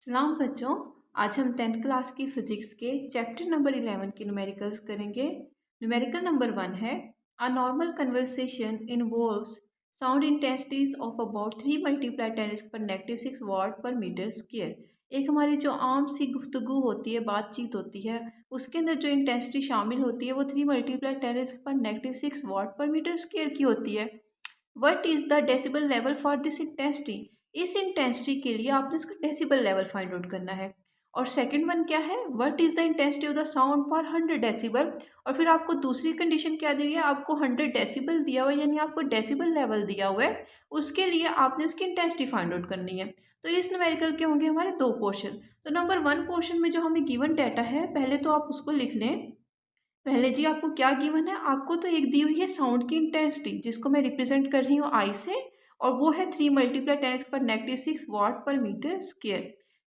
सलाम बच्चों। आज हम 10th क्लास की फिजिक्स के चैप्टर नंबर 11 की न्यूमेरिकल्स करेंगे। न्यूमेरिकल नंबर 1 है a normal conversation involves sound intensities of about 3 multiply 10⁻⁻⁶ वाट पर मीटर स्क्वायर। एक हमारी जो आम सी गुफ्तगू होती है, बातचीत होती है, उसके अंदर जो इंटेंसिटी शामिल होती है वो 3 × 10⁻⁶ वाट पर मीटर स्क्वायर की होती है। What is the decibel level for this intensity. इस इंटेंसिटी के लिए आपने इसका डेसिबल लेवल फाइंड आउट करना है। और सेकंड वन क्या है, what is the intensity of the sound for 100 decibel. और फिर आपको दूसरी कंडीशन क्या दी है, आपको 100 डेसिबल दिया हुआ है, यानी आपको डेसिबल लेवल दिया हुआ है, उसके लिए आपने इसकी इंटेंसिटी फाइंड आउट करनी है। तो इस न्यूमेरिकल के होंगे हमारे दो पोर्शन। तो नंबर 1 पोर्शन में जो हमें गिवन डाटा है, पहले तो आप उसको लिख लें। पहले जी आपको क्या गिवन है, आपको तो एक दी हुई है साउंड की इंटेंसिटी जिसको मैं रिप्रेजेंट कर रही हूँ आई से, और वो है 3 × 10⁻⁶ वाट पर मीटर स्क्वायर।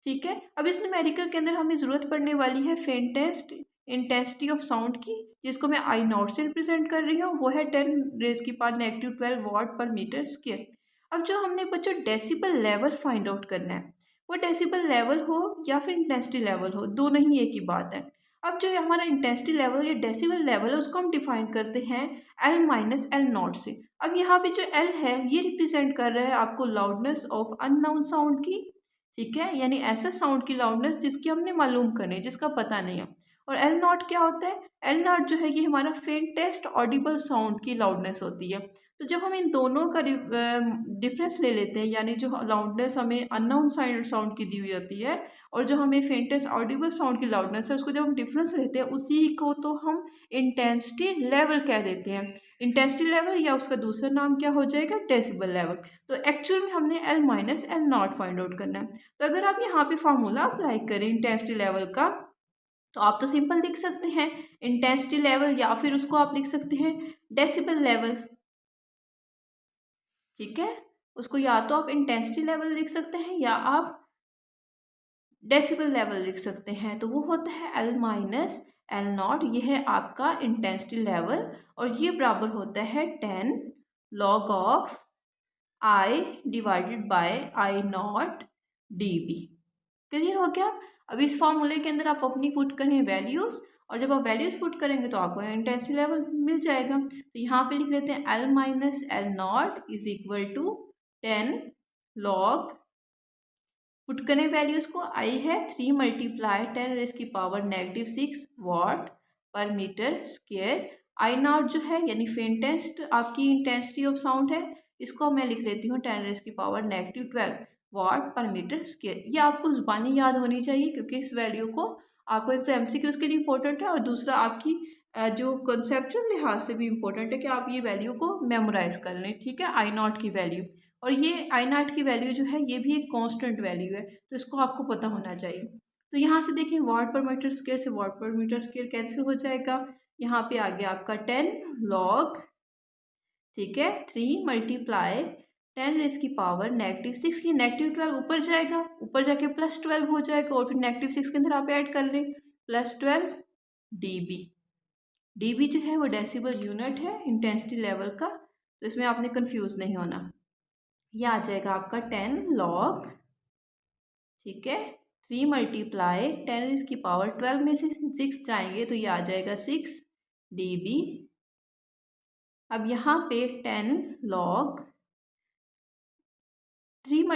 ठीक है, अब इस न्यूमेरिकल के अंदर हमें ज़रूरत पड़ने वाली है फेंटेस्ट इंटेंसिटी ऑफ साउंड की, जिसको मैं आई नॉट से रिप्रेजेंट कर रही हूँ। वो है 10⁻⁻12 वाट पर मीटर स्क्वायर। अब जो हमने बच्चों डेसिबल लेवल फाइंड आउट करना है, वो डेसिबल लेवल हो या फिर इंटेंसिटी लेवल हो, दोनों ही एक ही बात है। अब जो हमारा इंटेंसिटी लेवल या डेसिबल लेवल है, उसको हम डिफाइन करते हैं L-L0 से। अब यहाँ पे जो L है ये रिप्रेजेंट कर रहा है आपको लाउडनेस ऑफ अननोन साउंड की। ठीक है, यानी ऐसा साउंड की लाउडनेस जिसकी हमने मालूम करनी है, जिसका पता नहीं है। और L0 क्या होता है, L0 जो है ये हमारा फेंटेस्ट ऑडिबल साउंड की लाउडनेस होती है। तो जब हम इन दोनों का डिफरेंस ले लेते हैं, यानी जो लाउडनेस हमें अननोन साउंड की दी हुई होती है और जो हमें फेंटेस्ट ऑडिबल साउंड की लाउडनेस है, उसको जब हम डिफरेंस लेते हैं, उसी को तो हम इंटेंसिटी लेवल कह देते हैं। इंटेंसिटी लेवल या उसका दूसरा नाम क्या हो जाएगा, डेसिबल लेवल। तो एक्चुअल में हमने L-L0 फाइंड आउट करना है। तो अगर आप यहाँ पे फॉर्मूला अप्लाई करें इंटेंसिटी लेवल का, तो आप तो सिंपल लिख सकते हैं इंटेंसिटी लेवल, या फिर उसको आप लिख सकते हैं डेसिबल लेवल। ठीक है, उसको या तो आप इंटेंसिटी लेवल लिख सकते हैं या आप डेसिबल लेवल लिख सकते हैं। तो वो होता है L-L0, ये है आपका इंटेंसिटी लेवल, और ये बराबर होता है 10 log of I divided by I0 dB। Clear हो गया। अब इस फॉर्मूले के अंदर आप अपनी पुट करें वैल्यूज, और जब आप वैल्यूज पुट करेंगे तो आपको इंटेंसिटी लेवल मिल जाएगा। तो यहाँ पे लिख लेते हैं L-L0 is equal to 10 log, put करें वैल्यूज को, आई है 3 × 10⁻⁻⁶ वाट पर मीटर स्क्वायर। आई नॉट जो है यानी फेंटेस्ट आपकी इंटेंसिटी ऑफ साउंड है, इसको मैं लिख लेती हूँ 10⁻⁻12 वाट पर मीटर स्क्वायर। ये आपको जुबानी याद होनी चाहिए, क्योंकि इस वैल्यू को आपको एक तो एमसीक्यूज के लिए इंपॉर्टेंट है, और दूसरा आपकी जो कंसेप्चुअल लिहाज से भी इम्पोर्टेंट है कि आप ये वैल्यू को मेमोराइज कर लें। ठीक है, आई नॉट की वैल्यू, और ये आई नॉट की वैल्यू जो है ये भी एक कांस्टेंट वैल्यू है, तो इसको आपको पता होना चाहिए। तो यहाँ से देखिए वाट पर मीटर स्क्वायर से वाट पर मीटर स्क्वायर कैंसिल हो जाएगा। यहाँ पे आ गया आपका 10 log, ठीक है, 3 × 10⁻⁻⁶, ये -12 ऊपर जाएगा, ऊपर जाके +12 हो जाएगा, और फिर -6 के अंदर आप ऐड कर लें +12 dB। dB जो है वो डेसिबल यूनिट है इंटेंसिटी लेवल का, तो इसमें आपने कंफ्यूज नहीं होना। ये आ जाएगा आपका 10 log, ठीक है, 3 × 10⁻12 में से 6 जाएंगे तो ये आ जाएगा 6 dB। अब यहाँ पे 10 log 3 ×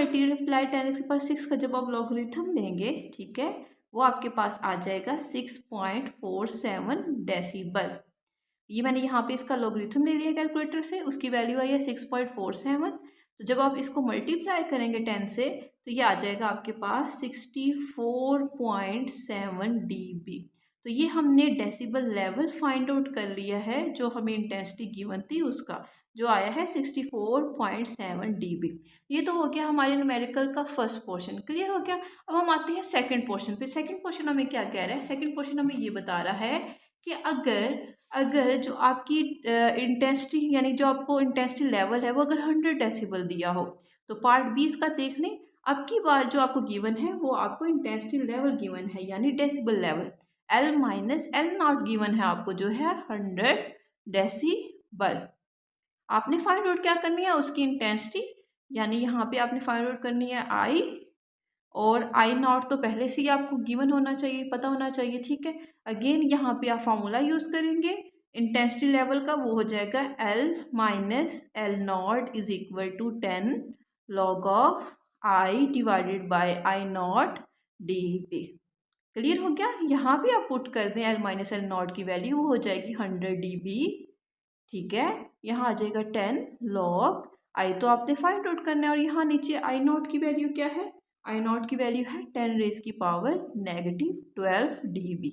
10⁻⁶ का जब आप लॉगरिथम लेंगे, ठीक है, वो आपके पास आ जाएगा 6.47 डेसिबल। ये मैंने यहाँ पे इसका लॉगरिथम ले लिया कैलकुलेटर से, उसकी वैल्यू आई है 6.47। तो जब आप इसको मल्टीप्लाई करेंगे 10 से, तो ये आ जाएगा आपके पास 64.7 dB। तो ये हमने डेसिबल लेवल फाइंड आउट कर लिया है, जो हमें इंटेंसिटी गिवन थी उसका, जो आया है 64.7 dB। ये तो हो गया हमारे न्यूमेरिकल का फर्स्ट पोर्शन, क्लियर हो गया। अब हम आते हैं सेकंड पोर्शन पे। सेकंड पोर्शन हमें क्या कह रहा है, सेकंड पोर्शन हमें ये बता रहा है कि अगर अगर जो आपकी इंटेंसिटी, यानी जो आपको इंटेंसिटी लेवल है, वो अगर 100 डेसिबल दिया हो, तो पार्ट 20 का देख लें। अब की बार जो आपको गिवन है वो आपको इंटेंसिटी लेवल गिवन है, यानी डेसिबल लेवल L-L0 गिवन है आपको, जो है 100 डेसिबल। आपने फाइंड आउट क्या करनी है, उसकी इंटेंसिटी, यानी यहाँ पे आपने फाइंड आउट करनी है आई, और आई नॉट तो पहले से ही आपको गिवन होना चाहिए, पता होना चाहिए, ठीक है। अगेन यहाँ पे आप फॉर्मूला यूज़ करेंगे इंटेंसिटी लेवल का, वो हो जाएगा L minus L naught is equal to 10 log of I divided by I naught D B. Clear हो गया। यहाँ भी आप पुट कर दें एल माइनस एल नॉट की वैल्यू, वो हो जाएगी 100 dB, ठीक है। यहाँ आ जाएगा 10 लॉग आई, तो आपने फाइंड आउट करना है। और यहाँ नीचे आई नॉट की वैल्यू क्या है, आई नॉट की वैल्यू है 10 रेज की पावर -12 dB।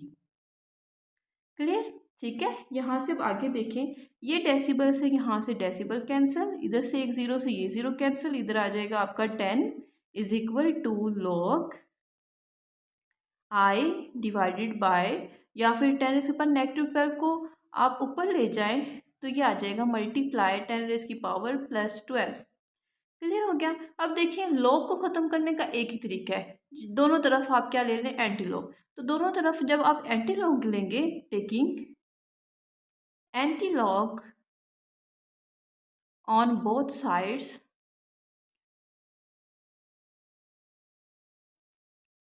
क्लियर, ठीक है। यहाँ से अब आगे देखें, ये डेसिबल से यहाँ से डेसिबल कैंसिल, इधर से एक जीरो से ये जीरो कैंसिल, इधर आ जाएगा आपका 10 is equal to log I divided by, या फिर 10 रेज़ की पावर -12 को आप ऊपर ले जाएं तो ये आ जाएगा मल्टीप्लाई 10 रेज़ की पावर +12। क्लियर हो गया। अब देखिए लॉग को ख़त्म करने का एक ही तरीका है, दोनों तरफ आप क्या ले लें, एंटी लॉग। तो दोनों तरफ जब आप एंटी लॉग लेंगे, taking antilog on both sides,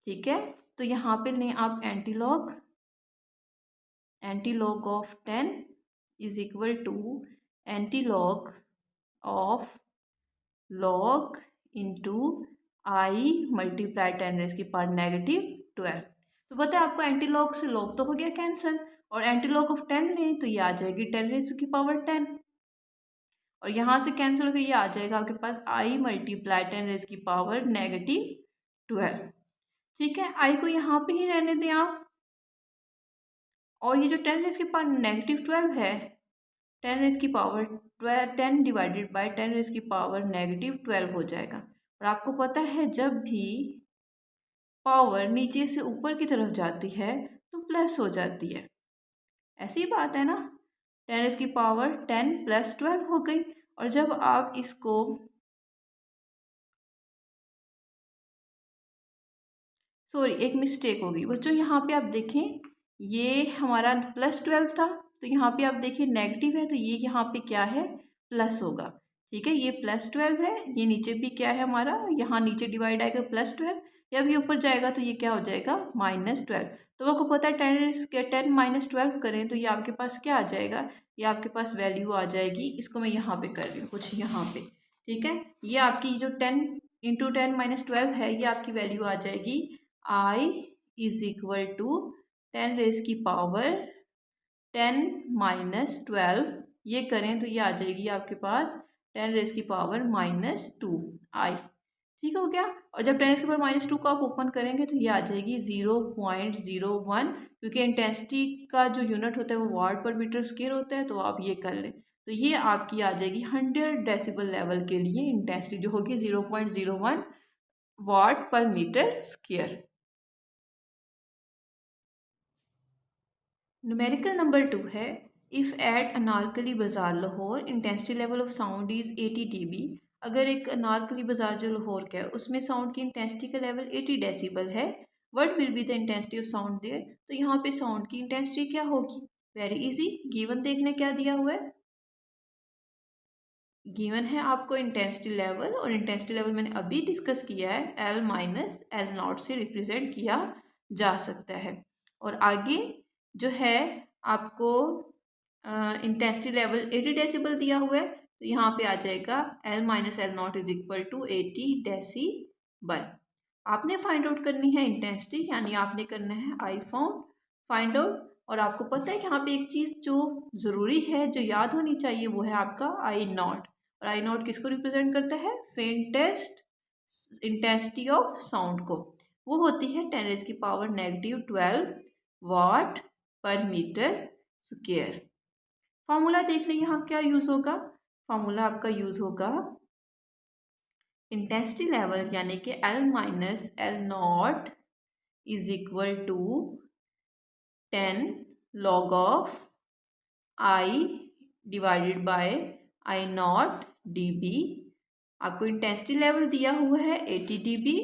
ठीक है। तो यहाँ पे लें आप antilog of 10 is equal to antilog of log into I multiply 10 raise की पावर -12। तो पता है आपको एंटी लॉग से लॉग तो हो गया कैंसिल, और एंटी लॉग ऑफ 10 लें तो ये आ जाएगी 10 रेज़ की पावर 10, और यहाँ से कैंसिल होकर ये आ जाएगा आपके पास आई मल्टीप्लाई 10 रेज़ की पावर -12। ठीक है, आई को यहाँ पे ही रहने दें आप, और ये जो 10 रेज़ की पावर -12 है, 10 रेज़ की पावर 10 डिवाइडेड बाय 10 रेज़ की पावर -12 हो जाएगा। और आपको पता है जब भी पावर नीचे से ऊपर की तरफ जाती है तो प्लस हो जाती है, ऐसी बात है ना। 10 रेज़ की पावर 10 + 12 हो गई। और जब आप इसको, सॉरी एक मिस्टेक होगी बच्चों, यहाँ पे आप देखें ये हमारा +12 था, तो यहाँ पे आप देखिए नेगेटिव है, तो ये यहाँ पे क्या है, प्लस होगा, ठीक है। ये +12 है, ये नीचे भी क्या है हमारा, यहाँ नीचे डिवाइड आएगा +12, जब ये ऊपर जाएगा तो ये क्या हो जाएगा -12। तो आपको पता है 10 -12 करें तो ये आपके पास क्या आ जाएगा, ये आपके पास वैल्यू आ जाएगी, इसको मैं यहाँ पे कर रही हूँ कुछ यहाँ पे, ठीक है। ये आपकी जो 10 × 10 - 12 है, ये आपकी वैल्यू आ जाएगी I is equal to 10 raise की पावर 10 - 12, ये करें तो ये आ जाएगी आपके पास 10 रेज़ की पावर -2 आई, ठीक हो गया। और जब 10 रेज़ की पावर -2 को आप ओपन करेंगे तो ये आ जाएगी 0.01, क्योंकि इंटेंसिटी का जो यूनिट होता है वो वाट पर मीटर स्क्वायर होता है, तो आप ये कर लें। तो ये आपकी आ जाएगी 100 डेसिबल लेवल के लिए इंटेंसिटी जो होगी 0.01 वाट पर मीटर स्क्वायर। न्यूमेरिकल नंबर 2 है, इफ़ एट अनारकली बाज़ार Lahore intensity level of sound is 80 dB। अगर एक अनारकली बाज़ार जो लाहौर का है उसमें साउंड की इंटेंसिटी का लेवल 80 डेसिबल है, what will be the intensity of sound there. तो यहाँ पे साउंड की इंटेंसिटी क्या होगी, वेरी इजी, गिवन देखने क्या दिया हुआ है, गिवन है आपको इंटेंसिटी लेवल, और इंटेंसिटी लेवल मैंने अभी डिस्कस किया है, L - L नॉट से रिप्रेजेंट किया जा सकता है। और आगे जो है आपको इंटेंसिटी लेवल 80 डेसिबल दिया हुआ है, तो यहाँ पे आ जाएगा L - L naught is equal to 80 decibel. आपने फाइंड आउट करनी है इंटेंसिटी, यानी आपने करना है आई फाइंड आउट। और आपको पता है यहाँ पे एक चीज़ जो ज़रूरी है, जो याद होनी चाहिए, वो है आपका आई नॉट। और आई नॉट किसको रिप्रेजेंट करता है, फेंटेस्ट इंटेंसिटी ऑफ साउंड को, वो होती है 10 रेज़ की पावर -12 वाट पर मीटर स्क्वायर। फार्मूला देख लें यहाँ क्या यूज़ होगा, फार्मूला आपका यूज़ होगा इंटेंसिटी लेवल यानी कि L - L naught is equal to 10 log of I divided by I naught dB। आपको इंटेंसिटी लेवल दिया हुआ है 80 dB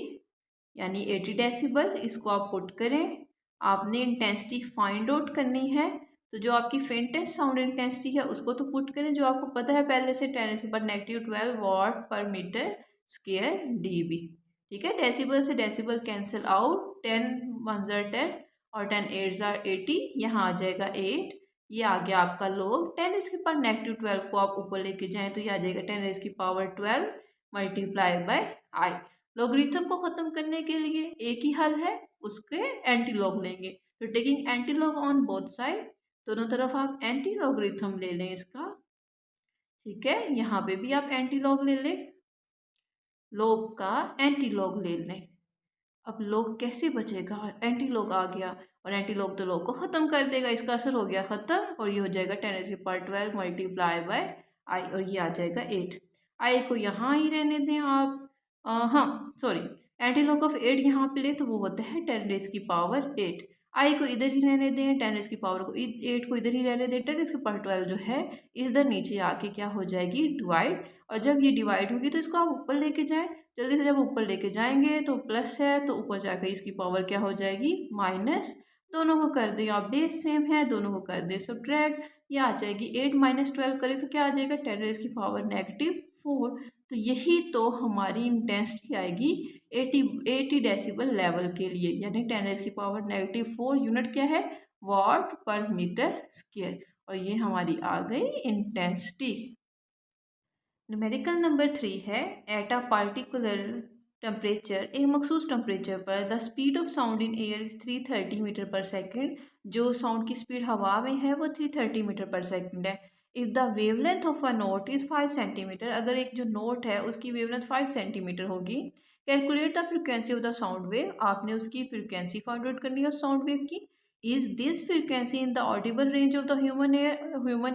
यानी 80 डेसिबल, इसको आप पुट करें। आपने इंटेंसिटी फाइंड आउट करनी है, तो जो आपकी फेंटेस्ट साउंड इंटेंसिटी है उसको तो पुट करें, जो आपको पता है पहले से 10 - -12 वाट पर मीटर स्क्वायर dB। ठीक है, डेसिबल से डेसिबल कैंसिल आउट, 10 1 जार 10 और 10 8 जार 80, यहाँ आ जाएगा 8। ये आ गया आपका लोग। 10 इसके पावर -12 को आप ऊपर लेके जाएं तो ये आ जाएगा 10 इसकी power 12 multiply by I. Logarithm को खत्म करने के लिए एक ही हल है, उसके एंटी लॉग लेंगे। तो taking antilog on both side, दोनों तरफ आप एंटी लॉगरिथम ले लें इसका। ठीक है, यहाँ पे भी आप एंटी लॉग ले लें, लॉग का एंटी लॉग ले लें। अब लॉग कैसे बचेगा, एंटी लॉग आ गया और एंटी लॉग तो लॉग को ख़त्म कर देगा, इसका असर हो गया ख़त्म और ये हो जाएगा 10 इसके पावर 12 मल्टीप्लाई बाय आई और ये आ जाएगा 8। आई को यहाँ ही रहने दें आप। हाँ सॉरी, एंटी लॉग ऑफ 8 यहाँ पे ले तो वो होता है 10 रेज़ की पावर 8। आई को इधर ही रहने दें, 10 रेज़ की पावर को 8 को इधर ही रहने दें, 10 रेज़ की पावर 12 जो है इधर नीचे आके क्या हो जाएगी, डिवाइड। और जब ये डिवाइड होगी तो इसको आप ऊपर लेके जाएं, जल्दी से जब ऊपर लेके जाएंगे तो प्लस है तो ऊपर जाकर इसकी पावर क्या हो जाएगी, माइनस। दोनों को कर दें आप, बेस सेम है, दोनों को कर दें सब्ट्रैक्ट, ये आ जाएगी 8 - 12 करें तो क्या आ जाएगा, 10 रेज़ की पावर -4। तो यही तो हमारी इंटेंसिटी आएगी 80 डेसिबल लेवल के लिए, यानी 10 रेज़ की पावर -4 यूनिट क्या है, वॉट पर मीटर स्क्वायर। और ये हमारी आ गई इंटेंसिटी। न्यूमेरिकल नंबर 3 है, एट अ पार्टिकुलर टेम्परेचर, एक मखसूस टेम्परेचर पर the speed of sound in air is 330 metre per second. जो साउंड की स्पीड हवा में है वो 330 मीटर पर सेकेंड है। If the wavelength of a note is 5 centimetre, अगर एक जो नोट है उसकी वेवलेंथ 5 सेंटीमीटर होगी। Calculate the frequency of the sound wave, आपने उसकी फ्रिक्वेंसी फाइंड आउट करनी है उस साउंड वेव की। Is this frequency in the Audible range of the human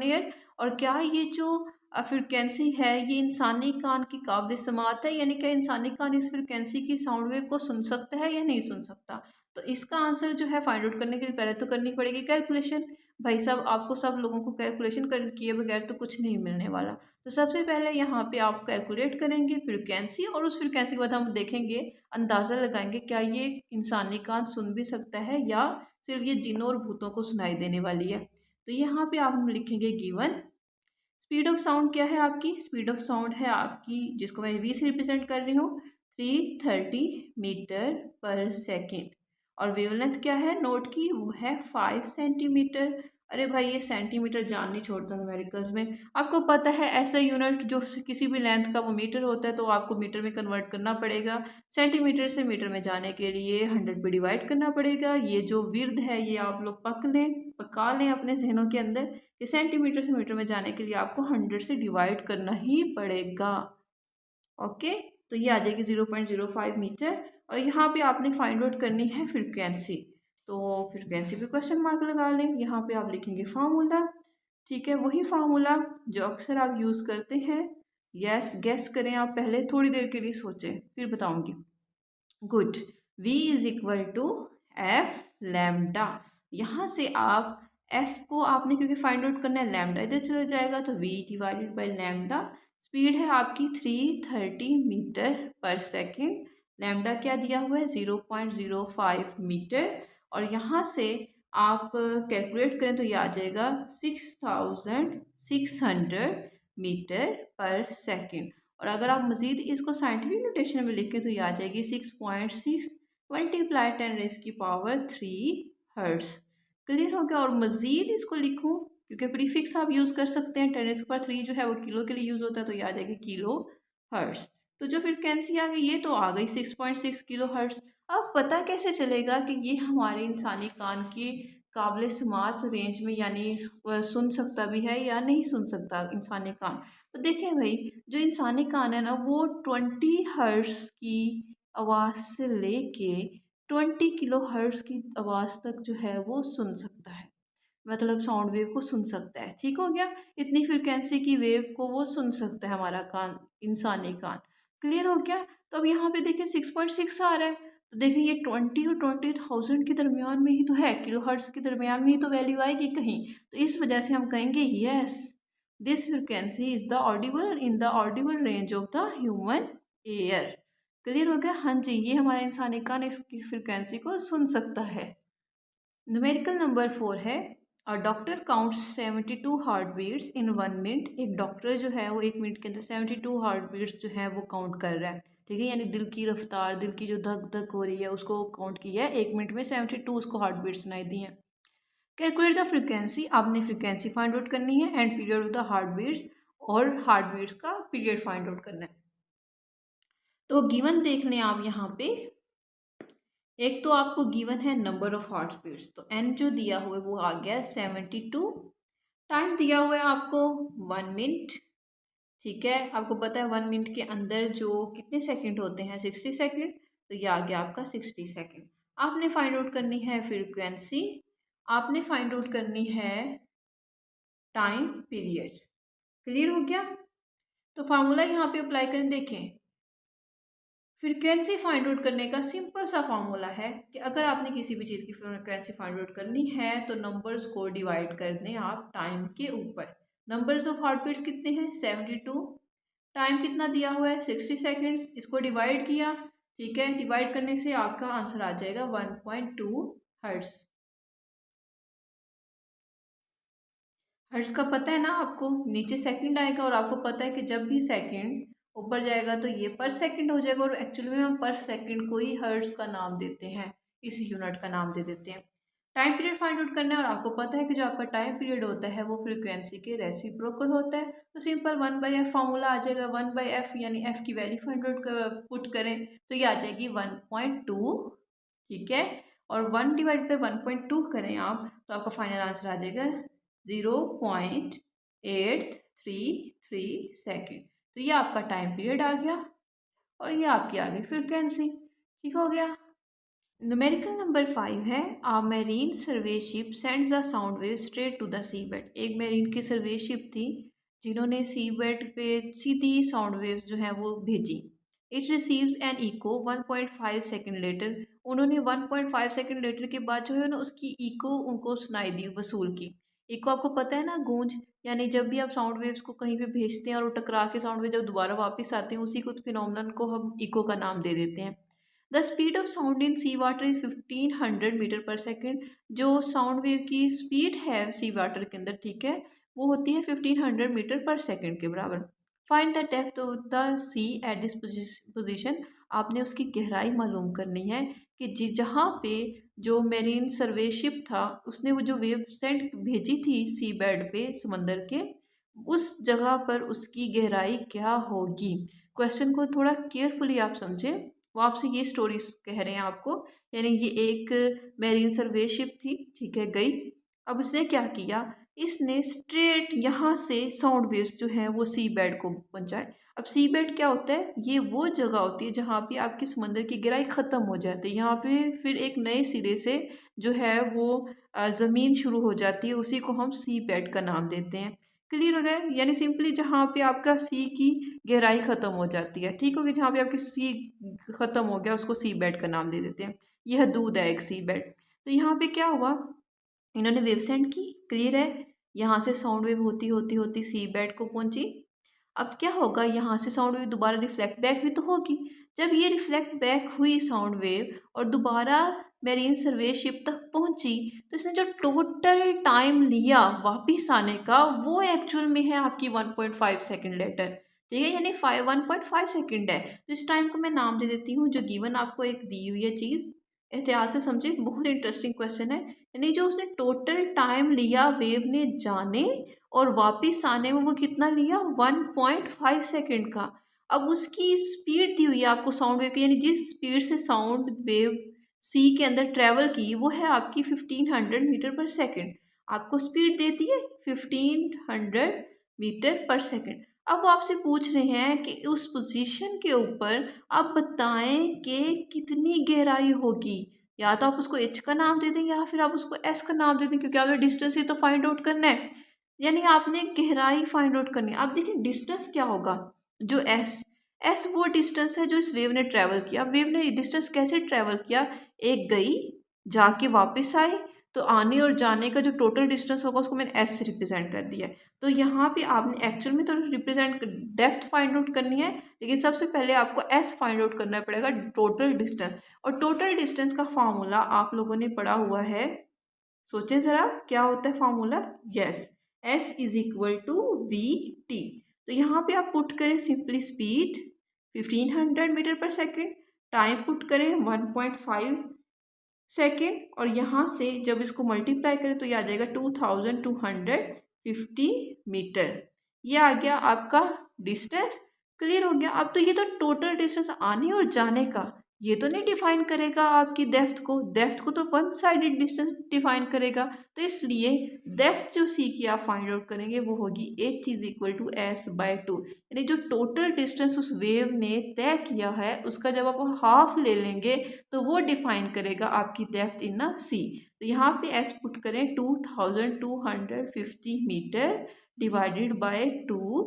air, और क्या ये जो फ्रिक्वेंसी है ये इंसानी कान की काबिल समात है, यानी क्या इंसानी कान इस फ्रिक्वेंसी की साउंड वेव को सुन सकता है या नहीं सुन सकता। तो इसका आंसर जो है फाइंड आउट करने के लिए पहले तो करनी पड़ेगी कैलकुलेशन। भाई साहब आपको सब लोगों को कैलकुलेशन कर किए बगैर तो कुछ नहीं मिलने वाला। तो सबसे पहले यहाँ पे आप कैलकुलेट करेंगे फ्रिक्वेंसी, और उस फ्रिक्वेंसी के बाद हम देखेंगे, अंदाज़ा लगाएंगे क्या ये इंसानी कान सुन भी सकता है या सिर्फ ये जिनों और भूतों को सुनाई देने वाली है। तो यहाँ पे आप लिखेंगे गिवन स्पीड ऑफ साउंड क्या है आपकी, स्पीड ऑफ साउंड है आपकी, जिसको मैं वी से रिप्रेजेंट कर रही हूँ, 330 मीटर पर सेकेंड। और वेवलेंथ क्या है नोट की, वो है 5 सेंटीमीटर। अरे भाई ये सेंटीमीटर जान नहीं छोड़ता न्यूमेरिकल्स में, आपको पता है ऐसा यूनिट जो किसी भी लेंथ का वो मीटर होता है तो आपको मीटर में कन्वर्ट करना पड़ेगा। सेंटीमीटर से मीटर में जाने के लिए 100 पे डिवाइड करना पड़ेगा। ये जो विर्द है ये आप लोग पका लें अपने जहनों के अंदर कि सेंटीमीटर से मीटर में जाने के लिए आपको 100 से डिवाइड करना ही पड़ेगा। ओके, तो ये आ जाएगी 0.05 मीटर। और यहाँ पे आपने फाइंड आउट करनी है फ्रिक्वेंसी, तो फ्रिक्वेंसी पे क्वेश्चन मार्क लगा लें। यहाँ पे आप लिखेंगे फार्मूला, ठीक है, वही फार्मूला जो अक्सर आप यूज़ करते हैं। यस, गेस करें आप, पहले थोड़ी देर के लिए सोचें फिर बताऊंगी। Good, v is equal to F lambda. यहाँ से आप f को आपने क्योंकि फाइंड आउट करना है, लैम्डा इधर चला जाएगा तो v divided by lambda. Speed है आपकी 330 मीटर पर सेकेंड, लैम्डा क्या दिया हुआ है 0.05 मीटर। और यहाँ से आप कैलकुलेट करें तो ये आ जाएगा 6600 मीटर पर सेकेंड। और अगर आप मज़ीद इसको साइंटिफिक नोटेशन में लिखें तो ये आ जाएगी 6.6 मल्टीप्लाई 10 रेज़ की पावर 3 हर्ट्स। क्लियर हो गया। और मज़ीद इसको लिखूं क्योंकि प्रीफिक्स आप यूज़ कर सकते हैं, 10 रेज़ की पावर 3 जो है वो किलो के लिए यूज़ होता है तो ये आ जाएगी किलो हर्ट्स। तो जो फ्रिक्वेंसी आ गई ये तो आ गई 6.6 किलो हर्ट्स। अब पता कैसे चलेगा कि ये हमारे इंसानी कान की काबिल समात रेंज में, यानी सुन सकता भी है या नहीं सुन सकता इंसानी कान। तो देखें भाई, जो इंसानी कान है ना वो 20 हर्ट्स की आवाज़ से लेके 20 किलो हर्ट्स की आवाज़ तक जो है वो सुन सकता है, मतलब साउंड वेव को सुन सकता है। ठीक हो गया, इतनी फ्रिक्वेंसी की वेव को वो सुन सकता है हमारा कान, इंसानी कान। क्लियर हो गया। तो अब यहाँ पे देखिए 6.6 आ रहा है, तो देखिए ये 20 और 20,000 के दरमियान में ही तो है, किलो हर्ट्स के दरमियान में ही तो वैल्यू आएगी कहीं। तो इस वजह से हम कहेंगे yes, this frequency is the Audible in the Audible range of the human air. Clear हो गया। हाँ जी, ये हमारा इंसानी कान इसकी फ्रिक्वेंसी को सुन सकता है। न्यूमेरिकल नंबर 4 है, और डॉक्टर काउंट्स 72 हार्ट बीट्स इन 1 मिनट। एक डॉक्टर जो है वो 1 मिनट के अंदर 72 हार्ट बीट्स जो है वो काउंट कर रहा है। ठीक है, यानी दिल की रफ्तार, दिल की जो धक धक हो रही है उसको काउंट किया है 1 मिनट में 72 उसको हार्ट बीट सुनाई दी है। कैलकुलेट द फ्रिक्वेंसी, आपने फ्रिक्वेंसी फाइंड आउट करनी है and period of the heart beats, और हार्ट बीट्स का पीरियड फाइंड आउट करना है। तो गिवन देख लें आप यहाँ पे, एक तो आपको गिवन है नंबर ऑफ हार्ट बीट्स, तो एन जो दिया हुआ है वो आ गया 72। टाइम दिया हुआ है आपको 1 मिनट। ठीक है, आपको पता है 1 मिनट के अंदर जो कितने सेकंड होते हैं, 60 सेकंड, तो ये आ गया आपका 60 सेकंड। आपने फाइंड आउट करनी है फ्रीक्वेंसी, आपने फाइंड आउट करनी है टाइम पीरियड। क्लियर हो गया? तो फार्मूला यहाँ पे अप्लाई करें, देखें फ्रीक्वेंसी फाइंड आउट करने का सिंपल सा फार्मूला है कि अगर आपने किसी भी चीज़ की फ्रीक्वेंसी फाइंड आउट करनी है तो नंबर्स को डिवाइड कर दें आप टाइम के ऊपर। नंबर्स ऑफ हार्ट बीट्स कितने हैं 72, टाइम कितना दिया हुआ है 60 सेकेंड्स, इसको डिवाइड किया। ठीक है, डिवाइड करने से आपका आंसर आ जाएगा 1.2 हर्ट्ज। हर्ट्ज का पता है ना आपको, नीचे सेकंड आएगा और आपको पता है कि जब भी सेकंड ऊपर जाएगा तो ये पर सेकंड हो जाएगा, और एक्चुअली में हम पर सेकंड को ही हर्ट्ज का नाम देते हैं, इस यूनिट का नाम दे देते हैं। टाइम पीरियड फाइंड आउट करना है और आपको पता है कि जो आपका टाइम पीरियड होता है वो फ्रीक्वेंसी के रेसिप्रोकल होता है, तो सिंपल 1/f फार्मूला आ जाएगा। 1/f यानी f की वैल्यू फाइंड आउट पुट करें तो ये आ जाएगी 1.2। ठीक है, और 1 डिवाइड बाई 1.2 करें आप तो आपका फाइनल आंसर आ जाएगा 0.833 सेकेंड। तो ये आपका टाइम पीरियड आ गया और ये आपकी आ गई फ्रीक्वेंसी। ठीक हो गया। न्यूमेरिकल नंबर 5 है, a marine survey ship sends the sound wave straight to the sea bed. एक मेरीन की सर्वे शिप थी जिन्होंने सी बेड पे सीधी साउंड वेव्स जो है वो भेजी। It receives an echo 1.5 second later. उन्होंने 1.5 सेकेंड लेटर के बाद जो है ना उसकी इको उनको सुनाई दी, वसूल की। इको आपको पता है ना, गूंज, यानी जब भी आप साउंड वेव्स को कहीं पे भेजते हैं और वो टकरा के साउंड वेव जब दोबारा वापस आते हैं उसी को फिनोमेनन को हम इको का नाम दे देते हैं। The speed of sound in sea water is 1500 metre per second. जो साउंड वेव की स्पीड है सी वाटर के अंदर, ठीक है, वो होती है 1500 मीटर पर सेकेंड के बराबर। Find the depth of the sea at this position. आपने उसकी गहराई मालूम करनी है कि जहाँ पे जो मेरीन सर्वे शिप था उसने वो जो वेव सेंड भेजी थी सी बेड पे समंदर के, उस जगह पर उसकी गहराई क्या होगी। क्वेश्चन को थोड़ा केयरफुली आप समझें। वो आपसे ये स्टोरी कह रहे हैं आपको, यानी ये एक मैरीन सर्वे शिप थी, ठीक है, गई। अब उसने क्या किया, इसने स्ट्रेट यहाँ से साउंड वेव्स जो है वो सी बेड को पहुँचाए। अब सी बेड क्या होता है, ये वो जगह होती है जहाँ पे आपकी समंदर की गहराई ख़त्म हो जाती है, यहाँ पे फिर एक नए सिरे से जो है वो ज़मीन शुरू हो जाती है, उसी को हम सी बेड का नाम देते हैं। क्लियर हो गया? यानी सिंपली जहाँ पे आपका सी की गहराई ख़त्म हो जाती है, ठीक होगी, जहाँ पे आपकी सी ख़त्म हो गया उसको सी बेड का नाम दे देते हैं। यह दूध है एक सी बेड। तो यहाँ पे क्या हुआ, इन्होंने वेव सेंड की, क्लियर है, यहाँ से साउंड वेव होती होती होती सी बेड को पहुँची। अब क्या होगा, यहाँ से साउंड वेव दोबारा रिफ्लेक्ट बैक भी तो होगी। जब ये रिफ्लेक्ट बैक हुई साउंड वेव और दोबारा मेरीन सर्वे शिप तक पहुंची, तो इसने जो टोटल टाइम लिया वापिस आने का वो एक्चुअल में है आपकी 1.5 सेकेंड लेटर। ठीक है, यानी 1.5 सेकेंड है। तो इस टाइम को मैं नाम दे देती हूँ, जो गिवन आपको एक दी हुई है चीज़, एहतियात से समझे, बहुत इंटरेस्टिंग क्वेश्चन है। यानी जो उसने टोटल टाइम लिया वेव ने जाने और वापस आने में, वो कितना लिया 1.5 सेकेंड का। अब उसकी स्पीड दी हुई है आपको साउंड वेव की, यानी जिस स्पीड से साउंड वेव सी के अंदर ट्रेवल की वो है आपकी 1500 मीटर पर सेकेंड। आपको स्पीड देती है 1500 मीटर पर सेकेंड। अब वो आपसे पूछ रहे हैं कि उस पोजीशन के ऊपर आप बताएं कि कितनी गहराई होगी। या तो आप उसको एच का नाम दे दें या फिर आप उसको एस का नाम दे दें, क्योंकि आपने डिस्टेंस ही तो फाइंड आउट करना है, यानी आपने गहराई फाइंड आउट करनी है। अब देखिए डिस्टेंस क्या होगा, जो एस, एस वो डिस्टेंस है जो इस वेव ने ट्रेवल किया। वेव ने डिस्टेंस कैसे ट्रेवल किया, एक गई, जाके वापस आई, तो आने और जाने का जो टोटल डिस्टेंस होगा उसको मैंने एस से रिप्रेजेंट कर दिया है। तो यहाँ पे आपने एक्चुअल में तो रिप्रेजेंट डेप्थ फाइंड आउट करनी है, लेकिन सबसे पहले आपको एस फाइंड आउट करना पड़ेगा, टोटल डिस्टेंस। और टोटल डिस्टेंस का फॉर्मूला आप लोगों ने पढ़ा हुआ है, सोचें ज़रा क्या होता है formula. Yes, S is equal to V T. तो यहाँ पे आप पुट करें simply speed 1500 metre per second. Time put करें 1.5 सेकेंड, और यहाँ से जब इसको मल्टीप्लाई करें तो ये आ जाएगा 2250 मीटर। ये आ गया आपका डिस्टेंस। क्लियर हो गया। अब तो ये तो टोटल डिस्टेंस आने और जाने का, ये तो नहीं डिफाइन करेगा आपकी डेप्थ को तो वन साइडेड डिस्टेंस डिफाइन करेगा। तो इसलिए डेप्थ जो सी की आप फाइंड आउट करेंगे वो होगी H is equal to S by 2, यानी जो टोटल डिस्टेंस उस वेव ने तय किया है उसका जब आप हाफ ले लेंगे तो वो डिफाइन करेगा आपकी डेप्थ इन ना सी। तो यहाँ पे एस पुट करें 2250 मीटर डिवाइडेड बाय 2।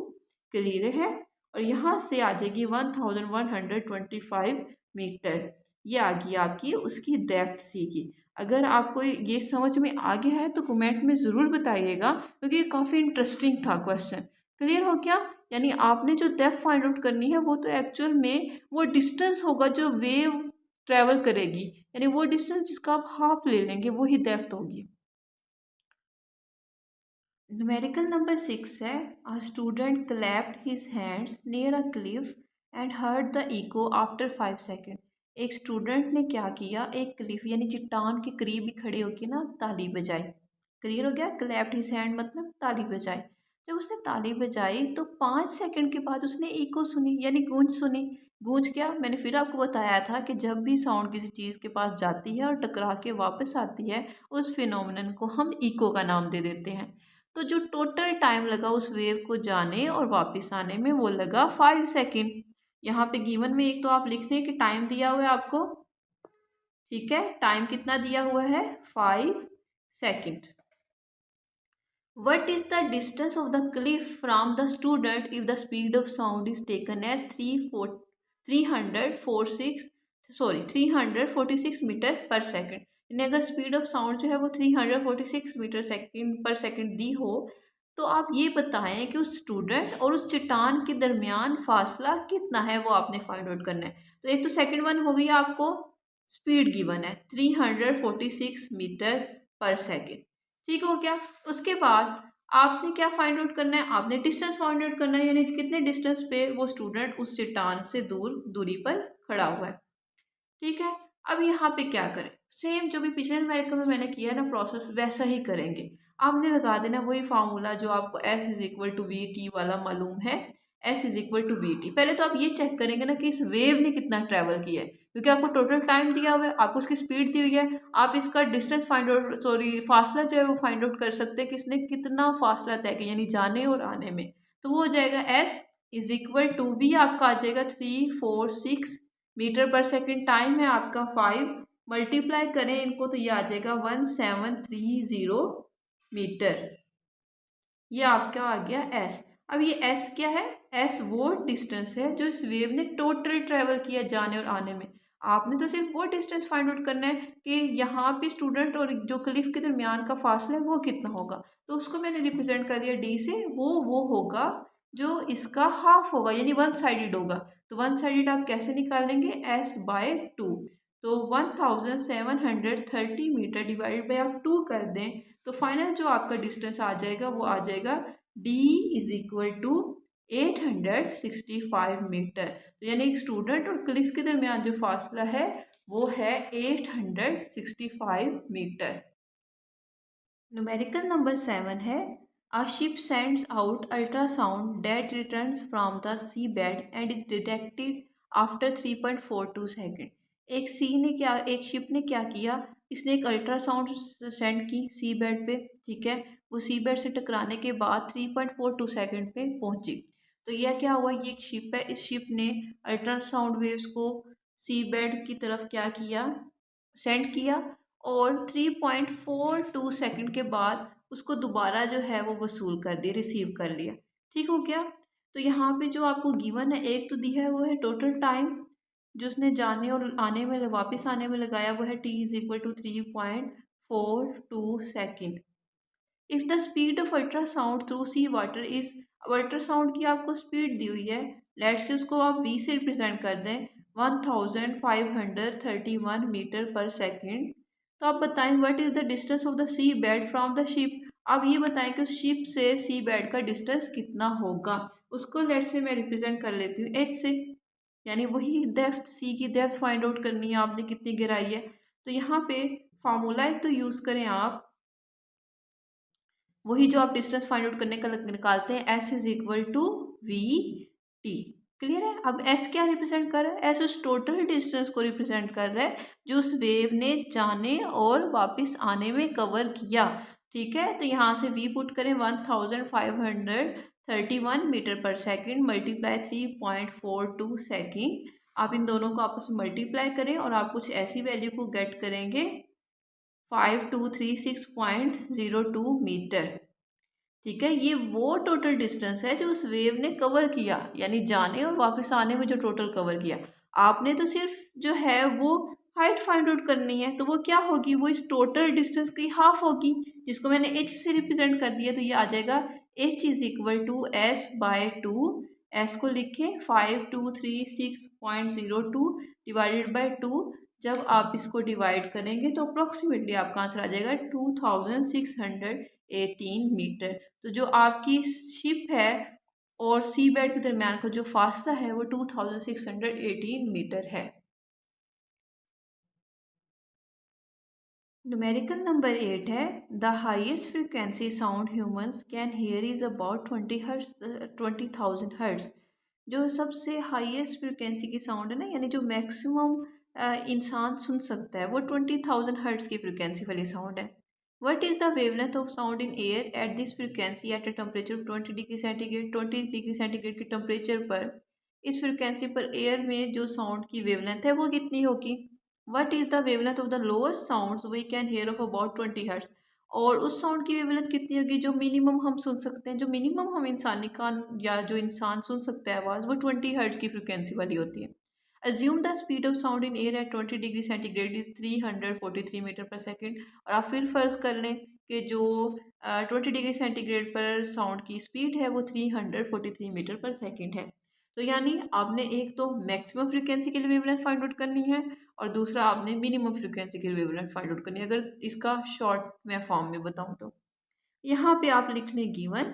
क्लियर है। और यहाँ से आ जाएगी 1125 मीटर। ये आ गई आपकी उसकी डेप्थ सी की। अगर आपको ये समझ में आ गया है तो कमेंट में ज़रूर बताइएगा, क्योंकि ये काफ़ी इंटरेस्टिंग था क्वेश्चन। क्लियर हो गया। यानी आपने जो डेप्थ फाइंड आउट करनी है वो तो एक्चुअल में वो डिस्टेंस होगा जो वेव ट्रेवल करेगी, यानी वो डिस्टेंस जिसका आप हाफ ले लेंगे वो ही डेप्थ होगी। न्यूमेरिकल नंबर 6 है, a student clapped his hands near a cliff and heard the echo after 5 second. एक स्टूडेंट ने क्या किया, एक क्लिफ यानी चट्टान के करीब ही खड़े होकर ना ताली बजाई। क्लियर हो गया। क्लैप्ड हिज हैंड मतलब ताली बजाई। जब उसने ताली बजाई तो 5 सेकंड के बाद उसने इको सुनी, यानी गूंज सुनी। गूंज क्या, मैंने फिर आपको बताया था कि जब भी साउंड किसी चीज़ के पास जाती है और टकरा के वापस आती है उस फिनोमिनन को हम इको का नाम दे देते हैं। तो जो टोटल टाइम लगा उस वेव को जाने और वापस आने में वो लगा 5 सेकेंड। यहाँ पे गिवन में एक तो आप लिख लें कि टाइम दिया हुआ है आपको। ठीक है, टाइम कितना दिया हुआ है, 5 second. What is the distance of the cliff from the student if the speed of sound is taken as 346 metre per second. यानी अगर स्पीड ऑफ साउंड जो है वो 346 मीटर सेकेंड पर सेकेंड दी हो तो आप ये बताएं कि उस स्टूडेंट और उस चट्टान के दरमियान फासला कितना है, वो आपने फाइंड आउट करना है। तो एक तो सेकेंड वन हो गई आपको स्पीड गिवन है 346 मीटर पर सेकेंड। ठीक हो गया। उसके बाद आपने क्या फाइंड आउट करना है, आपने डिस्टेंस फाइंड आउट करना है, यानी कितने डिस्टेंस पे वो स्टूडेंट उस चट्टान से दूरी पर खड़ा हुआ है। ठीक है। अब यहाँ पे क्या करें, सेम जो भी पिछले न्यूमेरिकल में मैंने किया ना प्रोसेस वैसा ही करेंगे। आपने लगा देना वही फार्मूला जो आपको S is equal to V T वाला मालूम है। S is equal to V T. पहले तो आप ये चेक करेंगे ना कि इस वेव ने कितना ट्रैवल किया है, क्योंकि आपको टोटल टाइम दिया हुआ है, आपको उसकी स्पीड दी हुई है। आप इसका डिस्टेंस फाइंड आउट फासला जो है वो फाइंड आउट कर सकते हैं कि इसने कितना फासला तय किया, यानी जाने और आने में। तो वो हो जाएगा S is equal to V आपका आ जाएगा 346 मीटर पर सेकेंड। टाइम है आपका 5, मल्टीप्लाई करें इनको तो ये आ जाएगा 1730 मीटर। ये आपका आ गया एस। अब ये एस क्या है, एस वो डिस्टेंस है जो इस वेव ने टोटल ट्रेवल किया जाने और आने में। आपने तो सिर्फ वो डिस्टेंस फाइंड आउट करना है कि यहाँ पे स्टूडेंट और जो क्लिफ के दरमियान का फासला है वो कितना होगा। तो उसको मैंने रिप्रेजेंट कर दिया डी से, वो होगा जो इसका हाफ होगा, यानी वन साइडेड होगा। तो वन साइडेड आप कैसे निकालेंगे, एस बाय 2। तो 1730 मीटर डिवाइडेड बाई आप 2 कर दें तो फाइनल जो आपका डिस्टेंस आ जाएगा वो आ जाएगा d is equal to 865 metre. तो यानी एक स्टूडेंट और क्लिफ के दरमियान जो फासला है वो है 865 मीटर। न्यूमेरिकल नंबर 7 है, a ship sends out ultrasound that returns from the sea bed and is detected after 3.42 second. एक शिप ने क्या किया, इसने एक अल्ट्रासाउंड सेंड की सी बेड पे। ठीक है, वो सी बेड से टकराने के बाद 3.42 सेकेंड पे पहुंची। तो यह क्या हुआ, ये एक शिप है, इस शिप ने अल्ट्रासाउंड वेव्स को सी बेड की तरफ क्या किया, सेंड किया, और 3.42 सेकेंड के बाद उसको दोबारा जो है वो वसूल कर दिया, रिसीव कर लिया। ठीक हो गया। तो यहाँ पे जो आपको गिवन है, एक तो दिया है वो है टोटल टाइम जो उसने जाने और आने में वापस आने में लगाया, वो है t is equal to 3.42 second. If the speed of ultrasound through sea water is, अब अल्ट्रासाउंड की आपको स्पीड दी हुई है, लेट से उसको आप v से रिप्रेजेंट कर दें 1531 मीटर पर सेकेंड। तो आप बताएं what is the distance of the sea bed from the ship. अब ये बताएं कि उस शिप से सी बेड का डिस्टेंस कितना होगा। उसको लेट से मैं रिप्रेजेंट कर लेती हूँ h से। यानी वही डेप्थ, सी की डेप्थ फाइंड आउट करनी है आपने, कितनी गहराई है। तो यहाँ पे फार्मूला तो यूज़ करें आप, वही जो आप डिस्टेंस फाइंड आउट करने का निकालते हैं, S is equal to V T. Clear है। अब एस क्या रिप्रेजेंट कर रहा है, एस उस टोटल डिस्टेंस को रिप्रेजेंट कर रहा है जो उस वेव ने जाने और वापस आने में कवर किया। ठीक है, तो यहाँ से वी पुट करें 1531 metre per second multiply 3.42 second. आप इन दोनों को आपस में मल्टीप्लाई करें और आप कुछ ऐसी वैल्यू को गेट करेंगे 5236.02 मीटर। ठीक है, ये वो टोटल डिस्टेंस है जो उस वेव ने कवर किया, यानी जाने और वापस आने में जो टोटल कवर किया। आपने तो सिर्फ जो है वो हाइट फाइंड आउट करनी है, तो वो क्या होगी, वो इस टोटल डिस्टेंस की हाफ होगी, जिसको मैंने एच से रिप्रेजेंट कर दिया। तो ये आ जाएगा H is equal to S by two. S को लिखे 5236.02 डिवाइडेड बाय टू। जब आप इसको डिवाइड करेंगे तो अप्रोक्सीमेटली आपका आंसर आ जाएगा 2618 मीटर। तो जो आपकी शिप है और सी बेड के दरमियान का जो फासला है वो 2618 मीटर है। न्यूमेरिकल नंबर 8 है, the highest frequency sound humans can hear is about 20,000 hertz. जो सबसे हाईएस्ट फ्रिक्वेंसी की साउंड है ना, यानी जो मैक्सिमम इंसान सुन सकता है, वो 20,000 हर्ट्ज की फ्रिक्वेंसी वाली साउंड है। What is the wavelength of sound in air at this frequency at a temperature 20 degree centigrade. 20 degree centigrade के टेम्परेचर पर, इस फ्रिक्वेंसी पर एयर में जो साउंड की वेवलेंथ है वो कितनी होगी। What is the wavelength of the lowest sound we can hear of about 20 hertz. और उस साउंड की वेवलेंथ कितनी होगी जो मिनिमम हम सुन सकते हैं, जो मिनिमम हम इंसानी कान या जो इंसान सुन सकता है आवाज़, वो 20 हर्ट्ज की फ्रिक्वेंसी वाली होती है। Assume the speed of sound in air at 20 degree centigrade is 343 metre per second. और आप फिर फर्ज कर लें कि जो 20 डिग्री सेंटीग्रेड पर साउंड की स्पीड है वो 343 मीटर पर सेकेंड है। तो यानी आपने एक तो मैक्सिमम फ्रिक्वेंसी के लिए वेवलेंथ फाइंड आउट करनी है और दूसरा आपने मिनिमम फ्रिक्वेंसी के लिए वेवलेंथ फाइंड आउट करनी है। अगर इसका शॉर्ट में फॉर्म में बताऊं तो यहाँ पे आप लिख लें गिवन।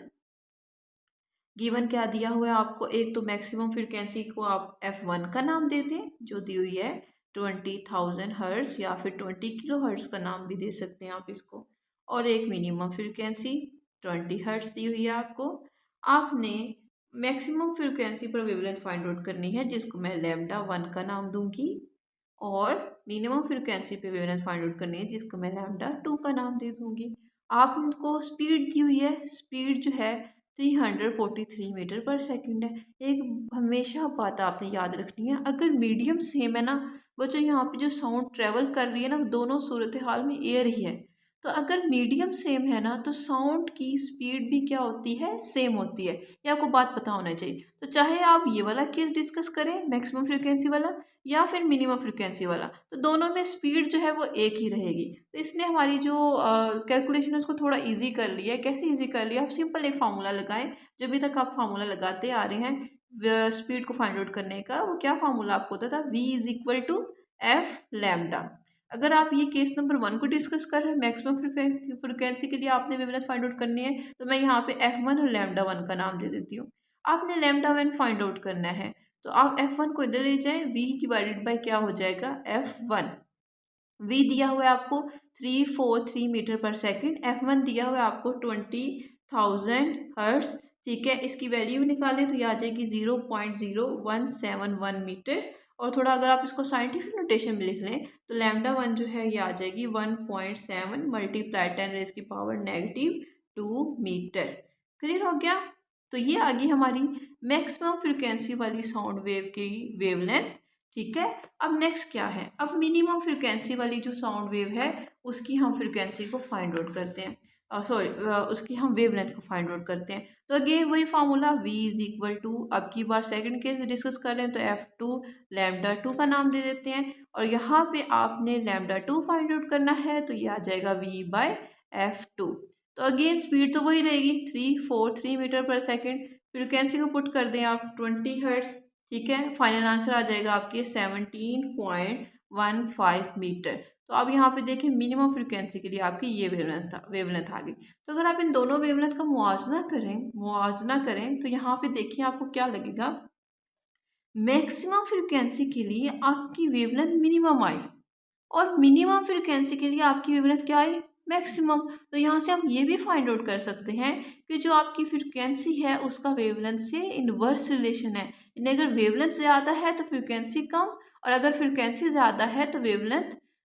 गिवन क्या दिया हुआ है आपको, एक तो मैक्सिमम फ्रिक्वेंसी को आप F1 का नाम दे दें जो दी हुई है 20,000 हर्ट्ज, या फिर 20 किलो हर्ट्ज का नाम भी दे सकते हैं आप इसको। और एक मिनिमम फ्रिक्वेंसी 20 हर्ट्ज दी हुई है आपको। आपने मैक्सिमम फ्रिक्वेंसी पर वेवलेंथ फाइंड आउट करनी है जिसको मैं लैम्डा 1 का नाम दूंगी, और मिनिमम फ्रिक्वेंसी पे वेवलेंथ फाइंड आउट करनी है जिसको मैं लैम्डा 2 का नाम दे दूंगी। आपको स्पीड दी हुई है, स्पीड जो है 343 मीटर पर सेकंड है। एक हमेशा बात आपने याद रखनी है, अगर मीडियम सेम है ना, वो जो यहाँ पे जो साउंड ट्रेवल कर रही है ना, दोनों सूरत हाल में एयर ही है। तो अगर मीडियम सेम है ना तो साउंड की स्पीड भी क्या होती है, सेम होती है। ये आपको बात पता होना चाहिए। तो चाहे आप ये वाला केस डिस्कस करें मैक्सिमम फ्रिक्वेंसी वाला या फिर मिनिमम फ्रिक्वेंसी वाला, तो दोनों में स्पीड जो है वो एक ही रहेगी। तो इसने हमारी जो कैलकुलेशन है उसको थोड़ा इजी कर लिया है। कैसे इजी कर लिया, आप सिंपल एक फार्मूला लगाएं, जो अभी तक आप फार्मूला लगाते आ रहे हैं स्पीड को फाइंड आउट करने का। वो क्या फार्मूला आपको होता था, v is equal to F lambda. अगर आप ये केस नंबर 1 को डिस्कस कर रहे हैं, मैक्सिमम फ्रिक्वेंसी के लिए आपने वेवलेंथ फाइंड आउट करनी है, तो मैं यहाँ पे F1 और लैम्डा 1 का नाम दे देती हूँ। आपने लैम्डा 1 फाइंड आउट करना है, तो आप F1 को इधर ले जाएं, v डिवाइडेड बाय क्या हो जाएगा F1। v दिया हुआ है आपको 343 मीटर पर सेकंड, F1 दिया हुआ है आपको 20,000 हर्ट्ज। ठीक है, इसकी वैल्यू निकालें तो ये आ जाएगी 0.0171 मीटर। और थोड़ा अगर आप इसको साइंटिफिक नोटेशन में लिख लें तो लैम्डा 1 जो है ये आ जाएगी 1.7 मल्टीप्लाई 10 रेज की पावर -2 मीटर। क्लियर हो गया। तो ये आ गई हमारी मैक्सिमम फ्रिक्वेंसी वाली साउंड वेव की वेवलेंथ। ठीक है, अब नेक्स्ट क्या है, अब मिनिमम फ्रिक्वेंसी वाली जो साउंड वेव है उसकी हम फ्रिक्वेंसी को फाइंड आउट करते हैं, सॉरी उसकी हम वेवलेंथ को फाइंड आउट करते हैं। तो अगेन वही formula v is equal to, अब की बार सेकंड केस डिस्कस कर रहे हैं तो F2 लैम्डा 2 का नाम दे देते हैं, और यहाँ पे आपने लैम्डा 2 फाइंड आउट करना है तो ये आ जाएगा v बाय F2। तो अगेन स्पीड तो वही रहेगी 343 मीटर पर सेकेंड। फ्रिक्वेंसी को पुट कर दें आप 20 हर्ट्ज। ठीक है, फाइनल आंसर आ जाएगा आपके 17.15 मीटर। तो अब यहाँ पे देखें मिनिमम फ्रिक्वेंसी के लिए आपकी ये वेवलेंथ आ गई। तो अगर आप इन दोनों वेवलेंथ का मुआवजना करें तो यहाँ पे देखिए आपको क्या लगेगा, मैक्सिमम फ्रिक्वेंसी के लिए आपकी वेवलेंथ मिनिमम आई और मिनिमम फ्रिक्वेंसी के लिए आपकी वेवलेंथ क्या आई, मैक्सिमम। तो यहाँ से हम ये भी फाइंड आउट कर सकते हैं कि जो आपकी फ्रिक्वेंसी है उसका वेवलेंथ से इनवर्स रिलेशन है, यानी अगर वेवलेंथ ज़्यादा है तो फ्रिक्वेंसी कम, और अगर फ्रिक्वेंसी ज़्यादा है तो वेवलेंथ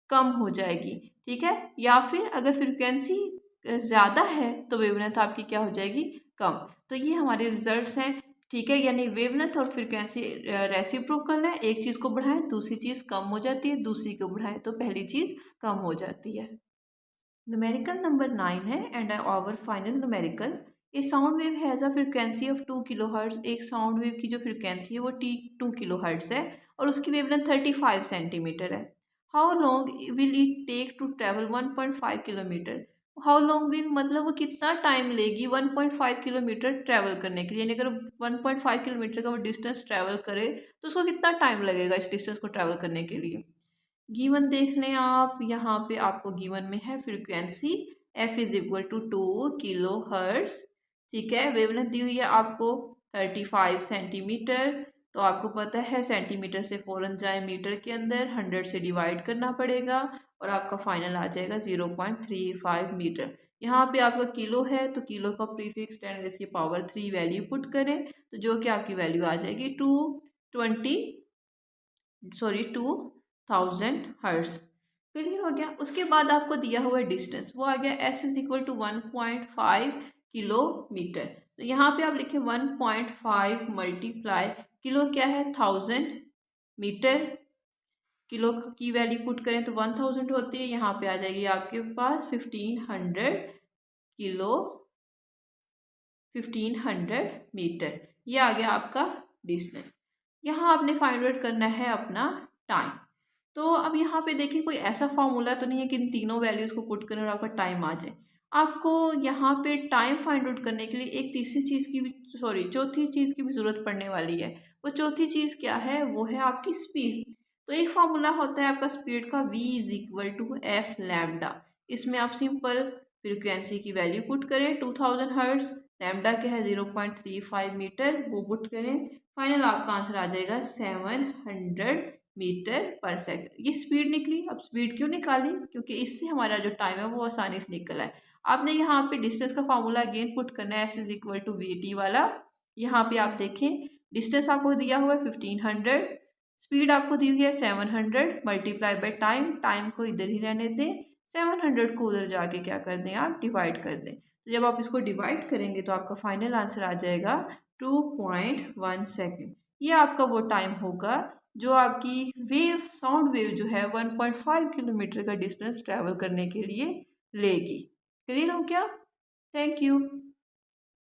कम हो जाएगी। ठीक है, या फिर अगर फ्रिक्वेंसी ज़्यादा है तो वेवलेंथ आपकी क्या हो जाएगी, कम। तो ये हमारे रिजल्ट्स हैं। ठीक है, यानी वेवलेंथ और फ्रिक्वेंसी रेसिप्रोकल है, एक चीज़ को बढ़ाएं दूसरी चीज़ कम हो जाती है, दूसरी को बढ़ाएं तो पहली चीज़ कम हो जाती है। न्यूमेरिकल नंबर 9 है and our final numerical. A sound wave has a frequency of 2 kHz। एक साउंड वेव की जो फ्रिक्वेंसी है वो 2 kHz है और उसकी वेवलेंथ 35 सेंटीमीटर है। How long will it take to travel 1.5 kilometre. How long will मतलब वो कितना टाइम लेगी 1.5 किलोमीटर ट्रैवल करने के लिए, यानी अगर 1.5 किलोमीटर का वो डिस्टेंस ट्रैवल करे तो उसको कितना टाइम लगेगा इस डिस्टेंस को ट्रैवल करने के लिए। गिवन देख लें आप, यहाँ पे आपको गिवन में है frequency f is equal to 2 kHz। ठीक है, वेवलेंथ दी हुई है आपको 35 सेंटीमीटर। तो आपको पता है सेंटीमीटर से फौरन जाए मीटर के अंदर, 100 से डिवाइड करना पड़ेगा और आपका फाइनल आ जाएगा 0.35 मीटर। यहाँ पे आपका किलो है तो किलो का प्रीफिक्स 10⁻³ वैल्यू पुट करें तो जो कि आपकी वैल्यू आ जाएगी 2000 हर्ट्स। क्लियर हो गया। उसके बाद आपको दिया हुआ डिस्टेंस वो आ गया s is equal to 1.5 kilometre. तो यहाँ पे आप लिखें 1.5 मल्टीप्लाई किलो क्या है 1000 मीटर, किलो की वैल्यू पुट करें तो 1000 होती है, यहाँ पे आ जाएगी आपके पास 1500 किलो, 1500 मीटर। ये आ गया आपका डिस्टेंस। यहाँ आपने फाइंड आउट करना है अपना टाइम। तो अब यहाँ पे देखिए कोई ऐसा फॉर्मूला तो नहीं है कि इन तीनों वैल्यूज़ को पुट करें और आपका टाइम आ जाए। आपको यहाँ पे टाइम फाइंड आउट करने के लिए एक तीसरी चीज़ की भी, सॉरी चौथी चीज़ की भी ज़रूरत पड़ने वाली है। वो चौथी चीज़ क्या है, वो है आपकी स्पीड। तो एक फार्मूला होता है आपका स्पीड का v is equal to F lambda. इसमें आप सिंपल फ्रिक्वेंसी की वैल्यू पुट करें 2000 हर्ट्ज, लैम्डा क्या है 0.35 मीटर, वो पुट करें, फाइनल आपका आंसर आ जाएगा 700 मीटर पर सेकंड। ये स्पीड निकली। अब स्पीड क्यों निकाली, क्योंकि इससे हमारा जो टाइम है वो आसानी से निकल है। आपने यहाँ पे डिस्टेंस का फॉर्मूला अगेन पुट करना है, s is equal to V T वाला। यहाँ पे आप देखें डिस्टेंस आपको दिया हुआ है 1500, स्पीड आपको दी हुई है 700 मल्टीप्लाई बाय टाइम, टाइम को इधर ही रहने दें, 700 को उधर जाके क्या कर दें आप डिवाइड कर दें। तो जब आप इसको डिवाइड करेंगे तो आपका फाइनल आंसर आ जाएगा 2.1 सेकेंड। ये आपका वो टाइम होगा जो आपकी वेव साउंड वेव जो है 1.5 किलोमीटर का डिस्टेंस ट्रैवल करने के लिए लेगी। क्लियर हो क्या? Thank you.